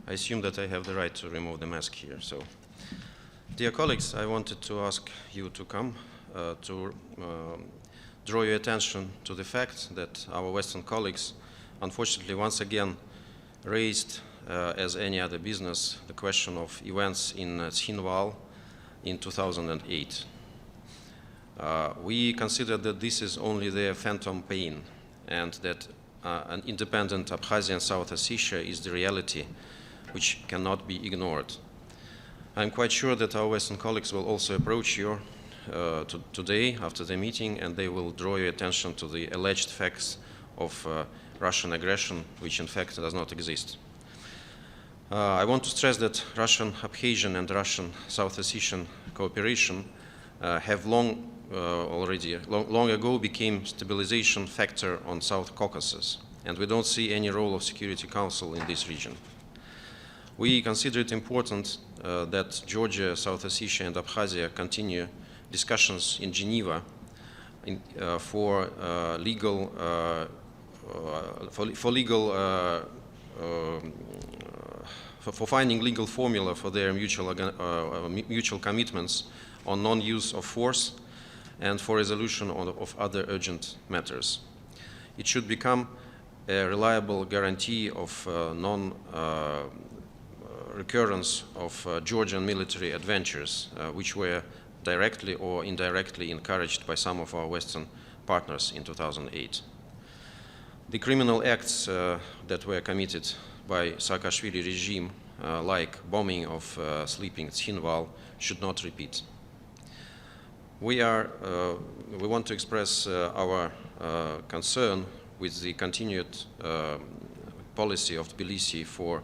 I assume that I have the right to remove the mask here. So, dear colleagues, I wanted to ask you to come to draw your attention to the fact that our Western colleagues, unfortunately, once again raised, as any other business, the question of events in Tshinval in 2008. We consider that this is only their phantom pain, and that an independent Abkhazia and South Ossetia is the reality which cannot be ignored. I'm quite sure that our Western colleagues will also approach you today after the meeting, and they will draw your attention to the alleged facts of Russian aggression, which in fact does not exist. I want to stress that Russian Abkhazian and Russian South Ossetian cooperation have long ago became stabilization factor on South Caucasus, and we don't see any role of Security Council in this region. We consider it important that Georgia, South Ossetia, and Abkhazia continue discussions in Geneva for finding legal formula for their mutual commitments on non-use of force and for resolution of other urgent matters. It should become a reliable guarantee of non-recurrence of Georgian military adventures, which were directly or indirectly encouraged by some of our Western partners in 2008. The criminal acts that were committed by Saakashvili regime, like bombing of sleeping Tshinval, should not repeat. We want to express our concern with the continued policy of Tbilisi for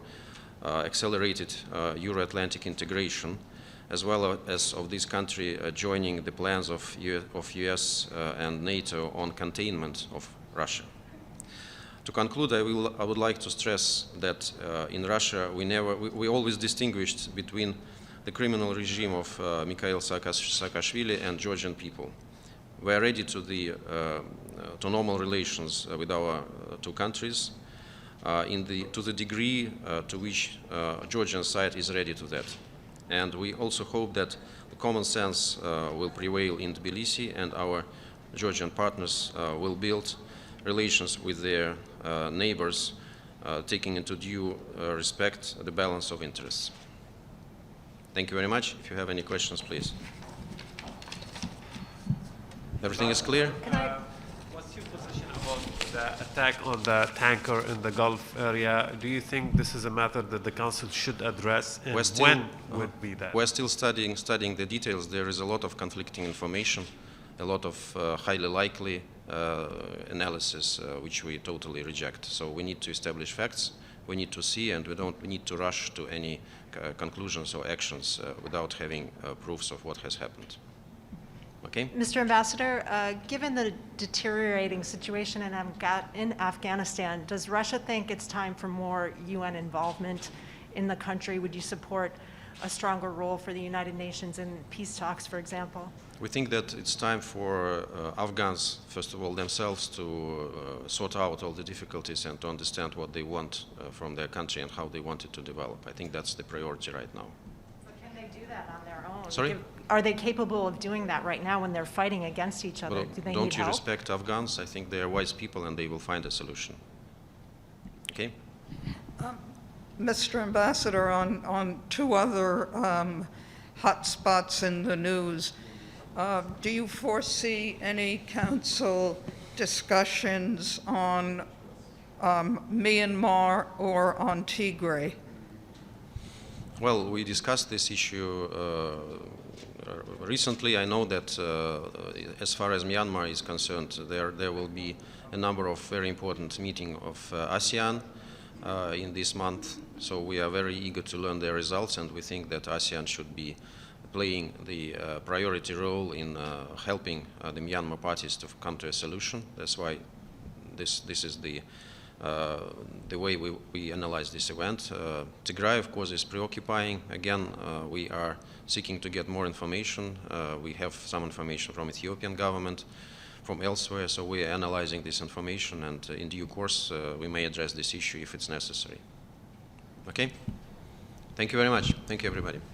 accelerated Euro-Atlantic integration, as well as of this country joining the plans of US and NATO on containment of Russia. To conclude, I would like to stress that in Russia we always distinguished between the criminal regime of Mikhail Saakashvili and Georgian people. We are ready to normal relations with our two countries to the degree to which Georgian side is ready to that. And we also hope that the common sense will prevail in Tbilisi, and our Georgian partners will build relations with their neighbors, taking into due respect the balance of interests. Thank you very much. If you have any questions, please. Everything is clear? What's your position about the attack on the tanker in the Gulf area? Do you think this is a matter that the Council should address, and when would be that? We're still studying the details. There is a lot of conflicting information, a lot of highly likely analysis, which we totally reject. So we need to establish facts, we need to see, and we need to rush to any conclusions or actions without having proofs of what has happened. Okay? Mr. Ambassador, given the deteriorating situation in Afghanistan, does Russia think it's time for more UN involvement in the country? Would you support a stronger role for the United Nations in peace talks, for example? We think that it's time for Afghans, first of all, themselves to sort out all the difficulties and to understand what they want from their country and how they want it to develop. I think that's the priority right now. But can they do that on their own? Sorry? Are they capable of doing that right now when they're fighting against each other? Well, Do they don't need you help? respect Afghans? I think they are wise people and they will find a solution. Okay? Mr. Ambassador, on two other hot spots in the news, do you foresee any Council discussions on Myanmar or on Tigray? Well, we discussed this issue recently. I know that as far as Myanmar is concerned, there will be a number of very important meetings of ASEAN in this month. So we are very eager to learn their results, and we think that ASEAN should be playing the priority role in helping the Myanmar parties to come to a solution. That's why this is the way we analyze this event. Tigray, of course, is preoccupying. Again, we are seeking to get more information. We have some information from Ethiopian government, from elsewhere, so we are analyzing this information, and in due course we may address this issue if it's necessary. Okay? Thank you very much. Thank you, everybody.